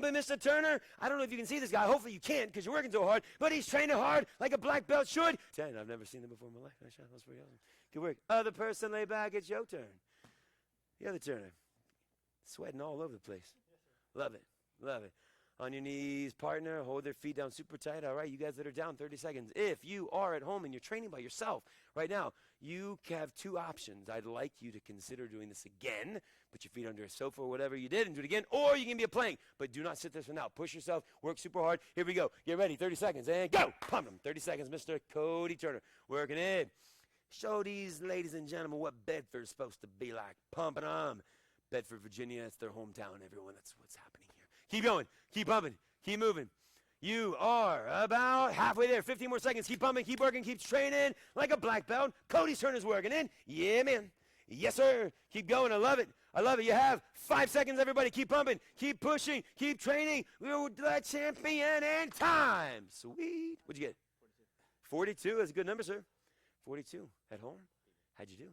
But Mr. Turner, I don't know if you can see this guy. Hopefully you can't because you're working so hard. But he's training hard like a black belt should. 10, I've never seen that before in my life. Nice shot. That was pretty awesome. Good work. Other person, lay back. It's your turn. The other Turner. Sweating all over the place. Love it. Love it. On your knees, partner. Hold their feet down super tight. All right, you guys that are down, 30 seconds. If you are at home and you're training by yourself right now, you have two options. I'd like you to consider doing this again. Put your feet under a sofa or whatever you did and do it again. Or you can be a plank, but do not sit this one out. Push yourself. Work super hard. Here we go. Get ready. 30 seconds. And go. Pump them. 30 seconds, Mr. Cody Turner. Working in. Show these ladies and gentlemen what Bedford's supposed to be like. Pumping them. Bedford, Virginia, it's their hometown, everyone. That's what's happening here. Keep going. Keep pumping. Keep moving. You are about halfway there. 15 more seconds. Keep pumping. Keep working. Keep training like a black belt. Cody's turn is working in. Yeah, man. Yes, sir. Keep going. I love it. I love it. You have 5 seconds, everybody. Keep pumping. Keep pushing. Keep training. We're the champion in time. Sweet. What'd you get? 42. That's a good number, sir. 42. At home? How'd you do?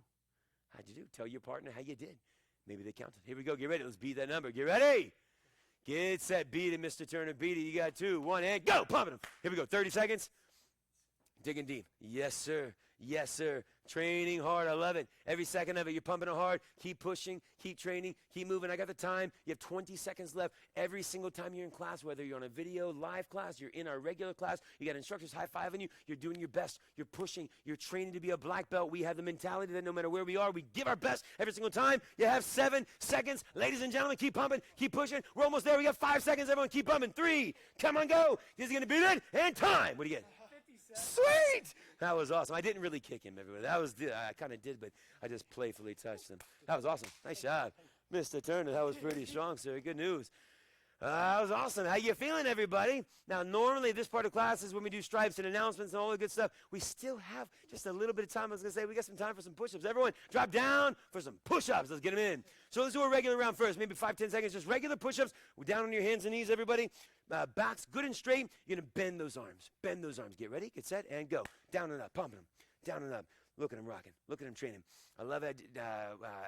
How'd you do? Tell your partner how you did. Maybe they counted. Here we go. Get ready. Let's beat that number. Get ready. Get set. Beat it, Mr. Turner. Beat it. You got 2, 1, and go. Pumping them. Here we go. 30 seconds. Digging deep. Yes, sir. Yes, sir. Training hard. I love it. Every second of it, you're pumping it hard. Keep pushing. Keep training. Keep moving. I got the time. You have 20 seconds left. Every single time you're in class, whether you're on a video, live class, you're in our regular class, you got instructors high-fiving you. You're doing your best. You're pushing. You're training to be a black belt. We have the mentality that no matter where we are, we give our best every single time. You have 7 seconds. Ladies and gentlemen, keep pumping. Keep pushing. We're almost there. We got 5 seconds. Everyone keep pumping. 3. Come on, go. This is going to be it. And time. What do you get? Sweet! That was awesome. I didn't really kick him, everybody. I kind of did, but I just playfully touched him. That was awesome. Nice job, Mr. Turner. That was pretty strong, sir. Good news. That was awesome. How you feeling, everybody? Now, normally this part of class is when we do stripes and announcements and all the good stuff. We still have just a little bit of time. I was going to say we got some time for some push-ups. Everyone, drop down for some push-ups. Let's get them in. So let's do a regular round first, maybe 5, 10 seconds. Just regular push-ups. We're down on your hands and knees, everybody. Backs good and straight. You're going to bend those arms. Bend those arms. Get ready, get set, and go. Down and up. Pumping them. Down and up. Look at them rocking. Look at them training. I love it.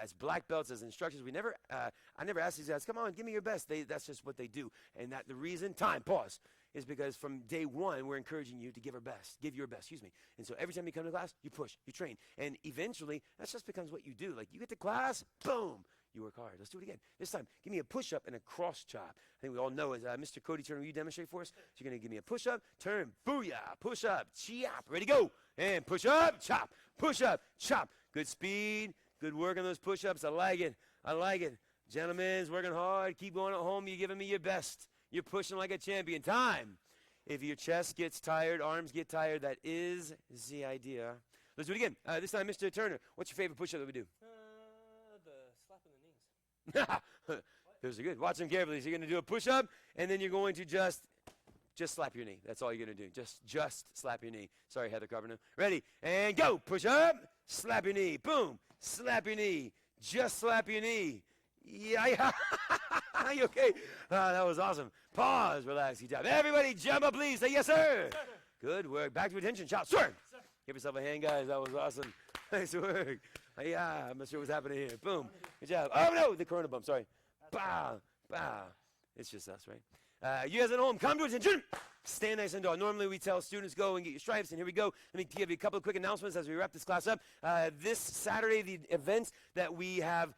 As black belts, as instructors, I never ask these guys, come on, give me your best. That's just what they do. And the reason, pause, is because from day one, we're encouraging you to give your best, excuse me. And so every time you come to class, you push, you train. And eventually, that just becomes what you do. Like you get to class, boom, you work hard. Let's do it again. This time, give me a push-up and a cross chop. I think we all know, Mr. Cody Turner, will you demonstrate for us? So you're going to give me a push-up, turn, booyah, push-up, chop, ready, go. And push-up, chop, push-up, chop. Good speed, good work on those push-ups. I like it. I like it. Gentlemen's working hard. Keep going at home. You're giving me your best. You're pushing like a champion. Time. If your chest gets tired, arms get tired, that is the idea. Let's do it again. This time, Mr. Turner, what's your favorite push-up that we do? The slap in the knees. Those are good. Watch them carefully. So you're going to do a push-up, and then you're going to just slap your knee. That's all you're going to do. Just slap your knee. Sorry, Heather Carpenter. Ready, and go. Push up, slap your knee. Boom, slap your knee. Just slap your knee. Yeah. Are you okay? That was awesome. Pause, relax, keep tap. Everybody jump up, please. Say yes, sir. Good work. Back to attention. Shout, sir. Give yourself a hand, guys. That was awesome. Nice work. Yeah, I'm not sure what's happening here. Boom. Good job. Oh, no, the corona bump. Sorry. Bow, bow. It's just us, right? You guys at home, come to attention. Stand nice and tall. Normally we tell students go and get your stripes, and here we go. Let me give you a couple of quick announcements as we wrap this class up. This Saturday, the events that we have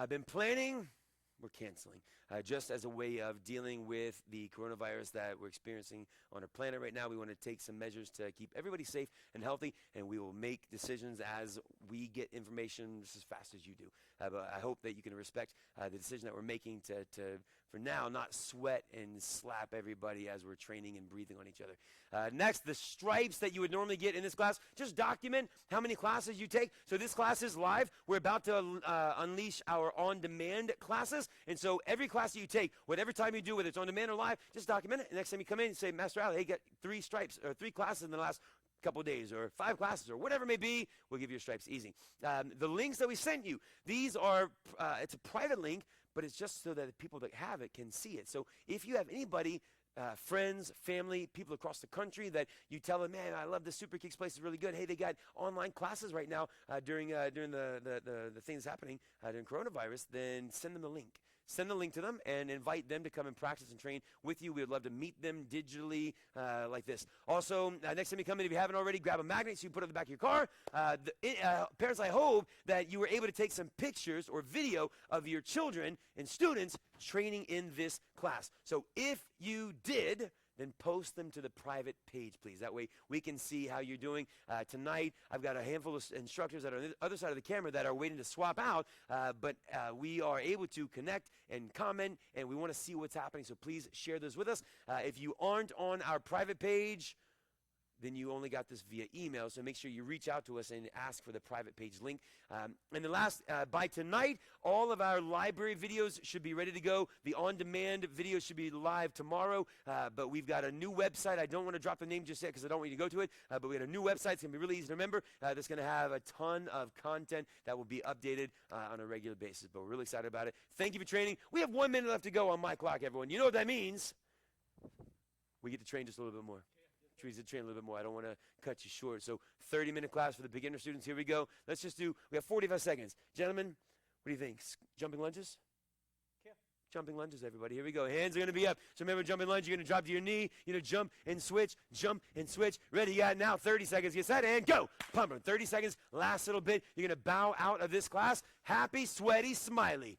been planning, we're canceling. Just as a way of dealing with the coronavirus that we're experiencing on our planet right now. We want to take some measures to keep everybody safe and healthy, and we will make decisions as we get information just as fast as you do. But I hope that you can respect the decision that we're making to, for now, not sweat and slap everybody as we're training and breathing on each other. Next, the stripes that you would normally get in this class, just document how many classes you take. So this class is live. We're about to unleash our on-demand classes, and so every class that you take, whatever time you do, whether it's on demand or live, just document it. And next time you come in and say, Master Al, hey, got 3 stripes or 3 classes in the last couple of days, or 5 classes, or whatever it may be, we'll give you your stripes easy. The links that we sent you, these are, it's a private link, but it's just so that the people that have it can see it. So if you have anybody, friends, family, people across the country that you tell them, man, I love the Super Kicks place, is really good. Hey, they got online classes right now during the things happening during coronavirus, then send them the link. send the link to them and invite them to come and practice and train with you. We would love to meet them digitally like this. Also, next time you come in, if you haven't already, grab a magnet so you put it on the back of your car. Parents, I hope that you were able to take some pictures or video of your children and students training in this class. So if you did, then post them to the private page, please. That way we can see how you're doing. Tonight, I've got a handful of instructors that are on the other side of the camera that are waiting to swap out, but we are able to connect and comment, and we want to see what's happening, so please share those with us. If you aren't on our private page, then you only got this via email, so make sure you reach out to us and ask for the private page link. And the last, by tonight, all of our library videos should be ready to go. The on-demand videos should be live tomorrow, but we've got a new website. I don't want to drop the name just yet because I don't want you to go to it, but we got a new website. It's going to be really easy to remember. That's going to have a ton of content that will be updated on a regular basis, but we're really excited about it. Thank you for training. We have 1 minute left to go on my clock, everyone. You know what that means? We get to train just a little bit more. To train a little bit more. I don't want to cut you short. So 30-minute class for the beginner students. Here we go. Let's just do, we have 45 seconds. Gentlemen, what do you think? Jumping lunges? Yeah. Jumping lunges, everybody. Here we go. Hands are going to be up. So remember, jumping lunge, you're going to drop to your knee. You're going to jump and switch. Ready, you got it now. 30 seconds. Get set and go. Pump them. 30 seconds. Last little bit. You're going to bow out of this class. Happy, sweaty, smiley.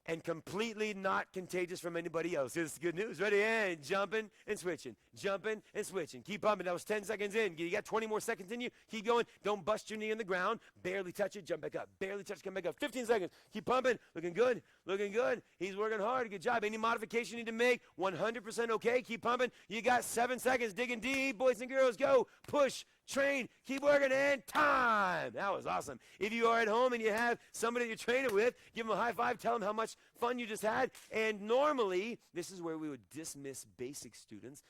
And completely not contagious from anybody else. This is good news. Ready? And jumping and switching. Jumping and switching. Keep pumping. That was 10 seconds in. You got 20 more seconds in you. Keep going. Don't bust your knee in the ground. Barely touch it. Jump back up. Barely touch it. Come back up. 15 seconds. Keep pumping. Looking good. Looking good. He's working hard. Good job. Any modification you need to make? 100% okay. Keep pumping. You got 7 seconds. Digging deep. Boys and girls, go. Push. Train, keep working, and time. That was awesome. If you are at home and you have somebody you're training with, give them a high five, tell them how much fun you just had. And normally, this is where we would dismiss basic students.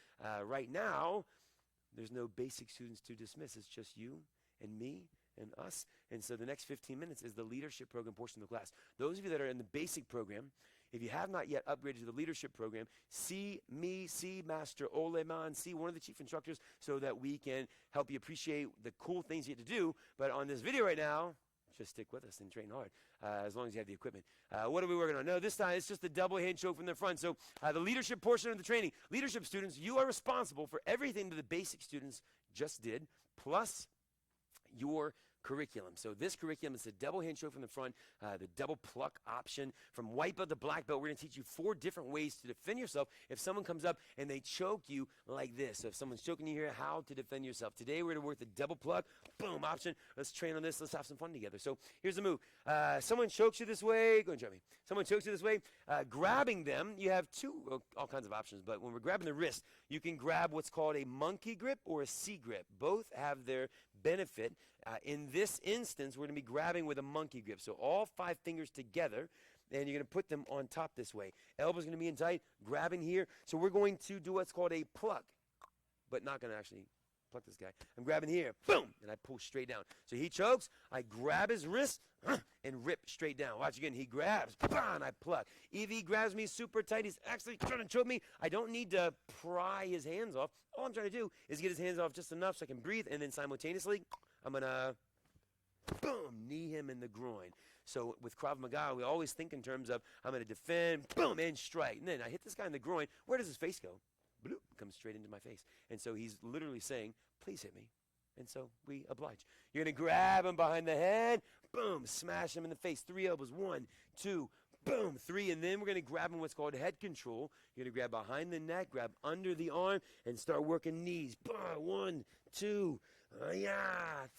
Right now, there's no basic students to dismiss. It's just you and me and us. And so the next 15 minutes is the leadership program portion of the class. Those of you that are in the basic program, if you have not yet upgraded to the leadership program, see me, see Master Oleman, see one of the chief instructors so that we can help you appreciate the cool things you get to do. But on this video right now, just stick with us and train hard as long as you have the equipment. What are we working on? No, this time it's just the double hand choke from the front. So the leadership portion of the training. Leadership students, you are responsible for everything that the basic students just did, plus your curriculum. So this curriculum is the double hand choke from the front, the double pluck option. From white belt to black belt, we're going to teach you 4 different ways to defend yourself if someone comes up and they choke you like this. So if someone's choking you here, how to defend yourself. Today we're going to work the double pluck, boom, option. Let's train on this. Let's have some fun together. So here's the move. Someone chokes you this way. Go and join me. Someone chokes you this way. Grabbing them, you have all kinds of options, but when we're grabbing the wrist, you can grab what's called a monkey grip or a C grip. Both have their benefit. In this instance, we're going to be grabbing with a monkey grip. So all 5 fingers together, and you're going to put them on top this way. Elbow's going to be in tight, grabbing here. So we're going to do what's called a pluck, but not going to actually pluck this guy. I'm grabbing here, boom, and I pull straight down. So he chokes, I grab his wrist, and rip straight down. Watch again, he grabs, bah, and I pluck. If he grabs me super tight, he's actually trying to choke me. I don't need to pry his hands off. All I'm trying to do is get his hands off just enough so I can breathe, and then simultaneously, I'm going to, boom, knee him in the groin. So with Krav Maga, we always think in terms of, I'm going to defend, boom, and strike. And then I hit this guy in the groin. Where does his face go? Bloop, comes straight into my face. And so he's literally saying, please hit me. And so we oblige. You're going to grab him behind the head, boom, smash him in the face. 3 elbows, 1, 2, boom, 3. And then we're going to grab him what's called head control. You're going to grab behind the neck, grab under the arm, and start working knees. 1, 2,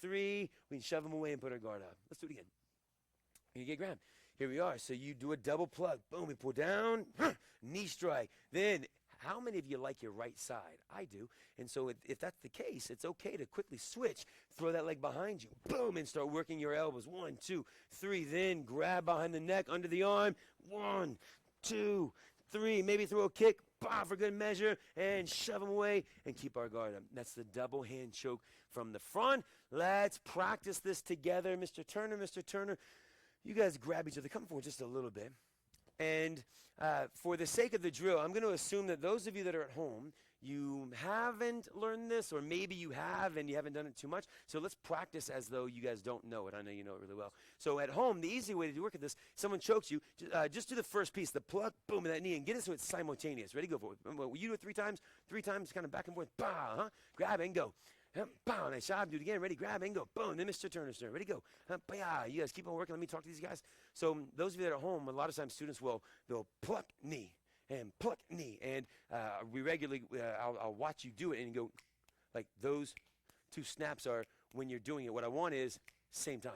3. We can shove him away and put our guard up. Let's do it again. You get grabbed. Here we are. So you do a double plug. Boom, we pull down, knee strike. Then how many of you like your right side? I do. And so if that's the case, it's okay to quickly switch. Throw that leg behind you. Boom, and start working your elbows. 1, 2, 3. Then grab behind the neck, under the arm. 1, 2, 3. Maybe throw a kick. Bah, for good measure, and shove them away and keep our guard up. That's the double hand choke from the front. Let's practice this together. Mr. Turner, you guys grab each other. Come forward just a little bit. And for the sake of the drill, I'm going to assume that those of you that are at home, you haven't learned this, or maybe you have and you haven't done it too much. So let's practice as though you guys don't know it. I know you know it really well. So at home, the easy way to work at this, someone chokes you, just do the first piece, the pluck, boom, and that knee, and get it so it's simultaneous. Ready? Go for it. You do it 3 times, kind of back and forth. Bah, huh? Grab and go. Bow, nice job. Do it again. Ready? Grab and go. Boom. Then Mr. Turner's turn. Ready? Go. You guys keep on working. Let me talk to these guys. So those of you that are at home, a lot of times students they'll pluck knee and pluck knee, and we regularly I'll watch you do it and go like those 2 snaps are when you're doing it. What I want is same time,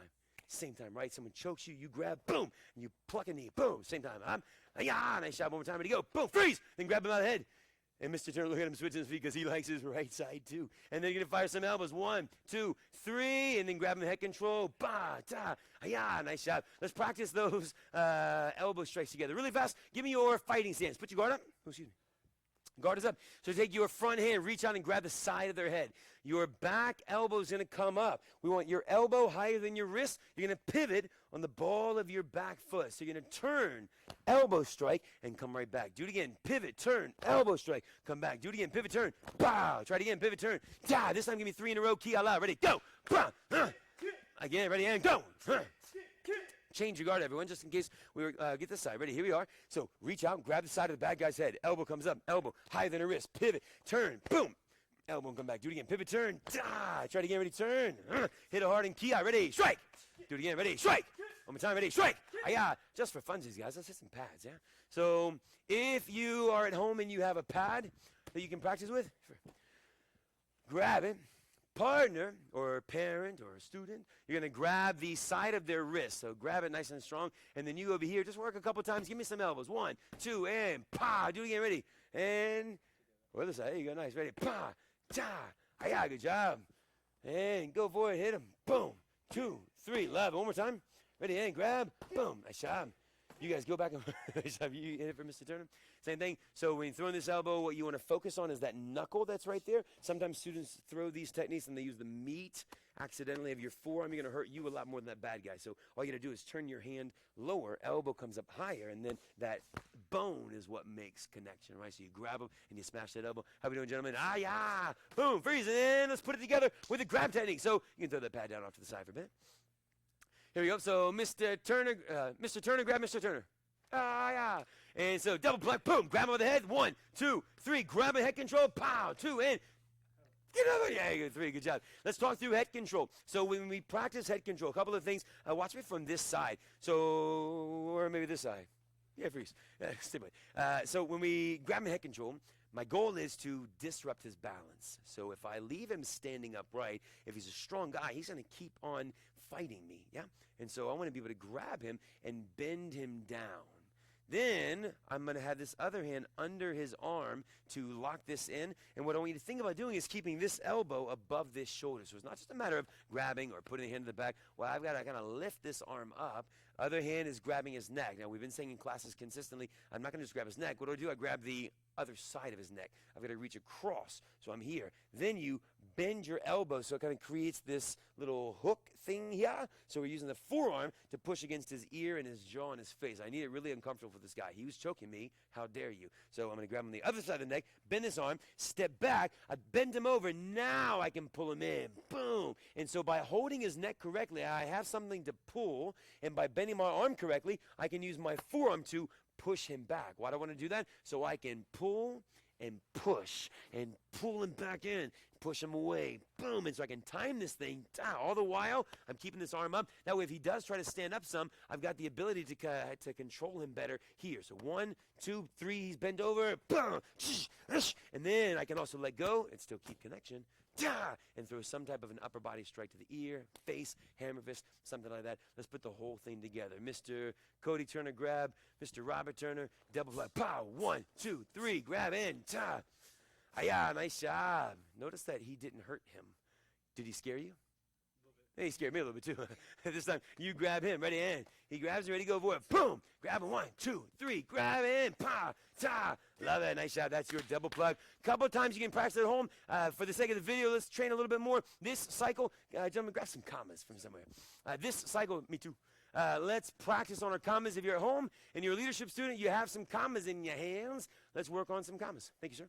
right? Someone chokes you, you grab, boom, and you pluck a knee, boom, same time. Nice job. One more time. Ready? Go. Boom. Freeze. Then grab him by the head. And Mr. Turner, look at him switching his feet because he likes his right side too. And then you're going to fire some elbows. 1, 2, 3. And then grab him the head control. Ba, ta, nice job. Let's practice those elbow strikes together. Really fast. Give me your fighting stance. Put your guard up. Oh, excuse me. Guard is up. So take your front hand, reach out and grab the side of their head. Your back elbow is going to come up. We want your elbow higher than your wrist. You're going to pivot on the ball of your back foot. So you're going to turn, elbow strike, and come right back. Do it again. Pivot, turn, elbow strike, come back. Do it again. Pivot, turn, pow. Try it again. Pivot, turn. Da. This time give me 3 in a row. Key out loud. Ready? Go. Again. Ready? And go. Change your guard, everyone, just in case we get this side. Ready? Here we are. So reach out and grab the side of the bad guy's head. Elbow comes up. Elbow higher than a wrist. Pivot. Turn. Boom. Elbow and come back. Do it again. Pivot. Turn. Da. Try it again. Ready? Turn. Hit it hard and key out. Ready? Strike. Do it again. Ready? Strike. One more time. Ready? Strike. Just for funsies, guys. Let's hit some pads, yeah? So if you are at home and you have a pad that you can practice with, grab it. Partner or parent or student, you're going to grab the side of their wrist. So grab it nice and strong. And then you over here, just work a couple times. Give me some elbows. 1, 2, and pa. Do it again. Ready? And other side. There you go. Nice. Ready? Pa. Ta. Good job. And go for it. Hit him. Boom. 2, 3. Love. One more time. Ready? And grab. Boom. Nice job. You guys go back and you hit it for Mr. Turner. Same thing. So when you throw in this elbow, what you want to focus on is that knuckle that's right there. Sometimes students throw these techniques and they use the meat accidentally of your forearm. You're going to hurt you a lot more than that bad guy. So all you got to do is turn your hand lower, elbow comes up higher, and then that bone is what makes connection, right? So you grab them and you smash that elbow. How we doing, gentlemen? Boom, freeze, and then let's put it together with a grab technique. So you can throw that pad down off to the side for a bit. Here we go. So Mr. Turner, grab Mr. Turner. And so double pluck, boom, grab him over the head. 1, 2, 3, grab a head control, pow, 2, and get over. Yeah, 3, good job. Let's talk through head control. So when we practice head control, a couple of things. Watch me from this side. So, or maybe this side. Yeah, freeze. Stay away. So when we grab him head control, my goal is to disrupt his balance. So if I leave him standing upright, if he's a strong guy, he's going to keep on fighting me, yeah? And so I want to be able to grab him and bend him down. Then I'm going to have this other hand under his arm to lock this in. And what I want you to think about doing is keeping this elbow above this shoulder. So it's not just a matter of grabbing or putting a hand in the back. Well, I've got to kind of lift this arm up. Other hand is grabbing his neck. Now, we've been saying in classes consistently, I'm not going to just grab his neck. What do? I grab the other side of his neck. I've got to reach across. So I'm here. Then you bend your elbow so it kind of creates this little hook thing here. So we're using the forearm to push against his ear and his jaw and his face. I need it really uncomfortable for this guy. He was choking me. How dare you? So I'm going to grab him on the other side of the neck, bend his arm, step back. I bend him over. Now I can pull him in. Boom. And so by holding his neck correctly, I have something to pull. And by bending my arm correctly, I can use my forearm to push him back. Why do I want to do that? So I can pull and push and pull him back in, push him away, boom. And so I can time this thing down. All the while, I'm keeping this arm up. That way, if he does try to stand up some, I've got the ability to control him better here. So 1, 2, 3, he's bent over, boom, and then I can also let go and still keep connection. And throw some type of an upper body strike to the ear, face, hammer fist, something like that. Let's put the whole thing together. Mr. Cody Turner, grab. Mr. Robert Turner, double fly. Pow! 1, 2, 3, grab in. Ta! Nice job. Notice that he didn't hurt him. Did he scare you? He scared me a little bit too. This time, you grab him. Ready, in. He grabs you. Ready, go for it. Boom! Grab him. 1, 2, 3. Grab in. Pa! Ta! Love it. Nice job. That's your double plug. Couple times you can practice at home. For the sake of the video, let's train a little bit more. This cycle, gentlemen, grab some commas from somewhere. This cycle, me too. Let's practice on our commas. If you're at home and you're a leadership student, you have some commas in your hands. Let's work on some commas. Thank you, sir.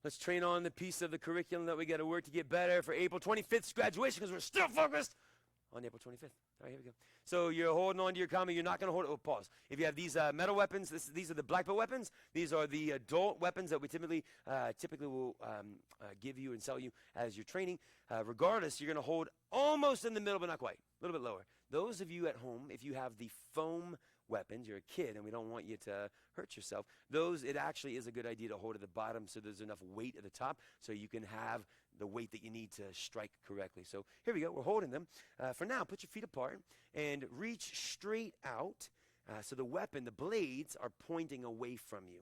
Let's train on the piece of the curriculum that we got to work to get better for April 25th graduation, because we're still focused on April 25th. All right, here we go. So you're holding on to your comma. You're not going to hold it. Oh, pause. If you have these metal weapons, these are the black belt weapons. These are the adult weapons that we typically will give you and sell you as your training. Regardless, you're going to hold almost in the middle, but not quite. A little bit lower. Those of you at home, if you have the foam weapons, you're a kid and we don't want you to hurt yourself, it actually is a good idea to hold at the bottom so there's enough weight at the top so you can have the weight that you need to strike correctly. So here we go. We're holding them. For now, put your feet apart and reach straight out so the weapon, the blades, are pointing away from you.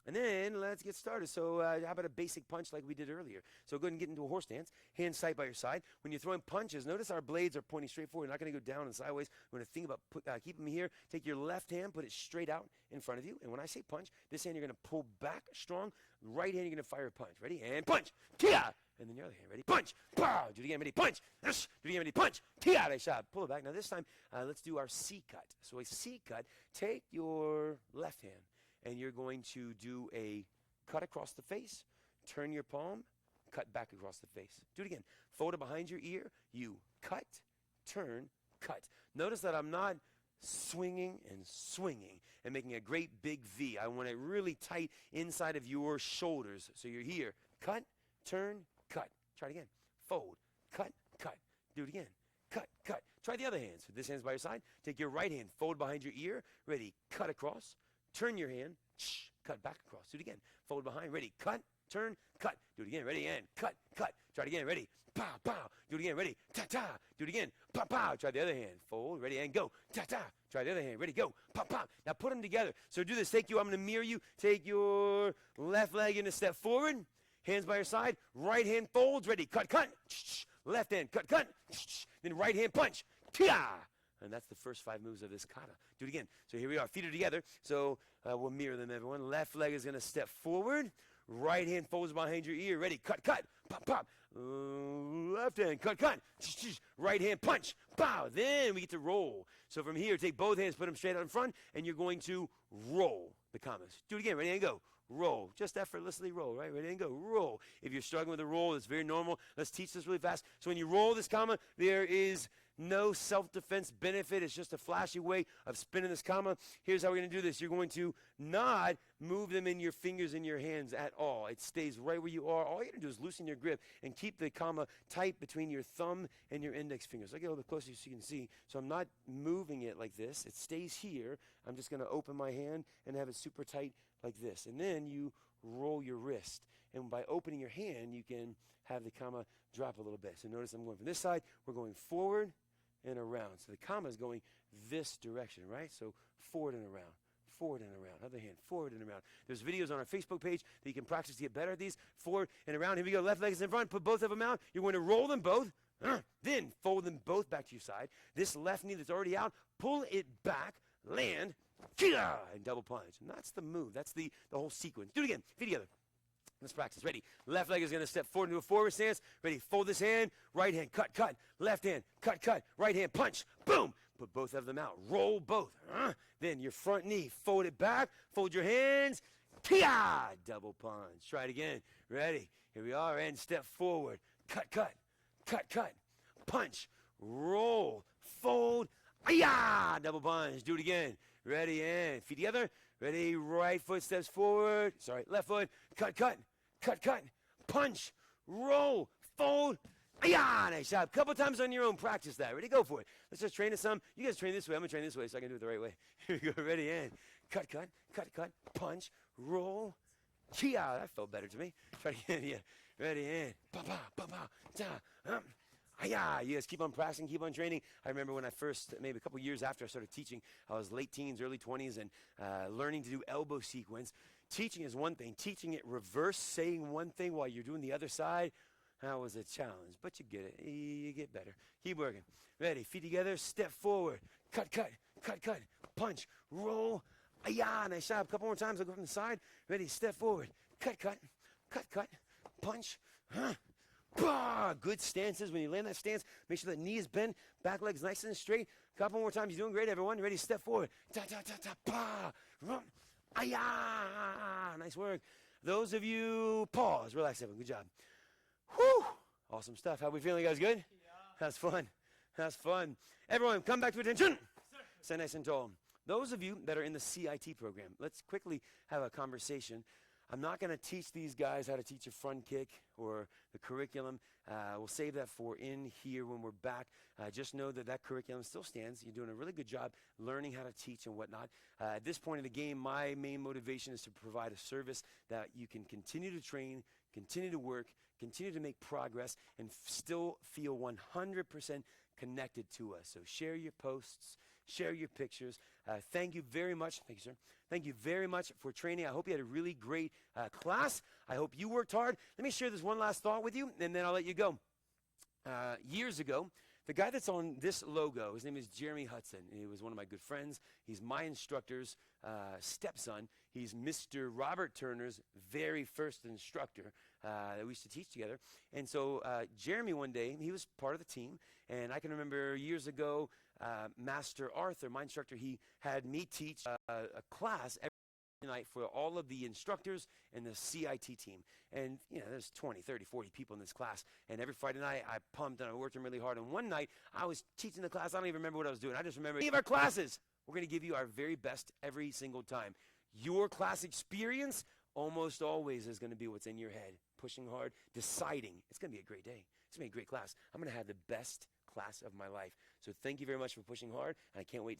And then let's get started. So how about a basic punch like we did earlier? So go ahead and get into a horse stance, hands side by your side. When you're throwing punches, notice our blades are pointing straight forward. You're not going to go down and sideways. We're going to think about keep them here. Take your left hand, put it straight out in front of you. And when I say punch, this hand you're going to pull back strong. Right hand you're going to fire a punch. Ready? And punch. Kia! And then your other hand. Ready? Punch. Pow! Do it again. Ready? Punch. Do it again. Ready? Punch. Kia! Nice shot. Pull it back. Now this time, let's do our C cut. So a C cut, take your left hand and you're going to do a cut across the face, turn your palm, cut back across the face. Do it again. Fold it behind your ear. You cut, turn, cut. Notice that I'm not swinging and making a great big V. I want it really tight inside of your shoulders. So you're here. Cut, turn, cut. Try it again. Fold, cut, cut. Do it again. Cut, cut. Try the other hand. So this hand's by your side. Take your right hand, fold behind your ear. Ready, cut across. Turn your hand, cut back across. Do it again. Fold behind. Ready, cut, turn, cut. Do it again. Ready, and cut, cut. Try it again. Ready, pow, pow. Do it again. Ready, ta-ta. Do it again. Pow, pow. Try the other hand. Fold. Ready, and go. Ta-ta. Try the other hand. Ready, go. Pow, pow. Now put them together. So do this. I'm going to mirror you. Take your left leg in a step forward. Hands by your side. Right hand folds. Ready, cut, cut. Left hand, cut, cut. Then right hand punch. Tia! And that's the first 5 moves of this kata. Do it again. So here we are. Feet are together. So we'll mirror them, everyone. Left leg is going to step forward. Right hand folds behind your ear. Ready? Cut, cut. Pop, pop. Left hand. Cut, cut. Right hand punch. Pow. Then we get to roll. So from here, take both hands, put them straight out in front, and you're going to roll the commas. Do it again. Ready and go. Roll. Just effortlessly roll, right? Ready and go. Roll. If you're struggling with a roll, it's very normal. Let's teach this really fast. So when you roll this comma, there is no self-defense benefit. It's just a flashy way of spinning this comma. Here's how we're going to do this. You're going to not move them in your fingers and your hands at all. It stays right where you are. All you're going to do is loosen your grip and keep the comma tight between your thumb and your index fingers. I'll get a little bit closer so you can see. So I'm not moving it like this. It stays here. I'm just going to open my hand and have it super tight like this. And then you roll your wrist. And by opening your hand, you can have the comma drop a little bit. So notice I'm going from this side. We're going forward and around. So the comma is going this direction, right? So forward and around, forward and around. Other hand, forward and around. There's videos on our Facebook page that you can practice to get better at these. Forward and around. Here we go. Left leg is in front. Put both of them out. You're going to roll them both. Then fold them both back to your side. This left knee that's already out, pull it back, land, and double punch. And that's the move. That's the whole sequence. Do it again. Feet together. Let's practice. Ready? Left leg is going to step forward into a forward stance. Ready? Fold this hand. Right hand. Cut, cut. Left hand. Cut, cut. Right hand. Punch. Boom. Put both of them out. Roll both. Then your front knee. Fold it back. Fold your hands. Kia! Double punch. Try it again. Ready? Here we are. And step forward. Cut, cut. Cut, cut. Punch. Roll. Fold. Aya! Double punch. Do it again. Ready? And feet together. Ready? Right foot steps forward. Sorry. Left foot. Cut, cut. Cut, cut, punch, roll, fold, yeah, nice job. A couple times on your own, practice that. Ready, go for it. Let's just train it some. You guys train this way, I'm going to train this way so I can do it the right way. Here we go, ready, and cut, cut, cut, cut, punch, roll, yeah, that felt better to me. Try it again, yeah. Ready, and pa-pa, pa-pa, ta, yeah, you guys keep on practicing, keep on training. I remember when I first, maybe a couple years after I started teaching, I was late teens, early 20s, and learning to do elbow sequence. Teaching is one thing. Teaching it reverse, saying one thing while you're doing the other side, that was a challenge. But you get it. You get better. Keep working. Ready. Feet together. Step forward. Cut, cut, cut, cut. Punch. Roll. Yeah, nice job. A couple more times. I'll go from the side. Ready. Step forward. Cut, cut, cut, cut. Punch. Bah! Good stances. When you land that stance, make sure the knee is bent, back leg's nice and straight. Couple more times. You're doing great, everyone. Ready? Step forward. Ta ta ta ta. Bah! Rum. Ayah! Nice work. Those of you, pause. Relax, everyone. Good job. Whew! Awesome stuff. How we feeling, guys? Good? Yeah. That's fun. That's fun. Everyone, come back to attention. Stay nice and tall. Those of you that are in the CIT program, let's quickly have a conversation. I'm not going to teach these guys how to teach a front kick or the curriculum. We'll save that for in here when we're back. Just know that that curriculum still stands. You're doing a really good job learning how to teach and whatnot. At this point in the game, my main motivation is to provide a service that you can continue to train, continue to work, continue to make progress, and still feel 100% connected to us. So share your posts, share your pictures. Thank you very much. Thank you, sir. Thank you very much for training. I hope you had a really great class. I hope you worked hard. Let me share this one last thought with you, and then I'll let you go. Years ago, the guy that's on this logo, his name is Jeremy Hudson. He was one of my good friends. He's my instructor's stepson. He's Mr. Robert Turner's very first instructor that we used to teach together. And so Jeremy one day, he was part of the team. And I can remember years ago, Master Arthur, my instructor, he had me teach a class every night for all of the instructors and the CIT team. And, you know, there's 20, 30, 40 people in this class. And every Friday night, I pumped and I worked them really hard. And one night, I was teaching the class. I don't even remember what I was doing. I just remember, any of our classes, we're going to give you our very best every single time. Your class experience almost always is going to be what's in your head. Pushing hard, deciding. It's going to be a great day. It's going to be a great class. I'm going to have the best class of my life. So thank you very much for pushing hard. I can't wait to see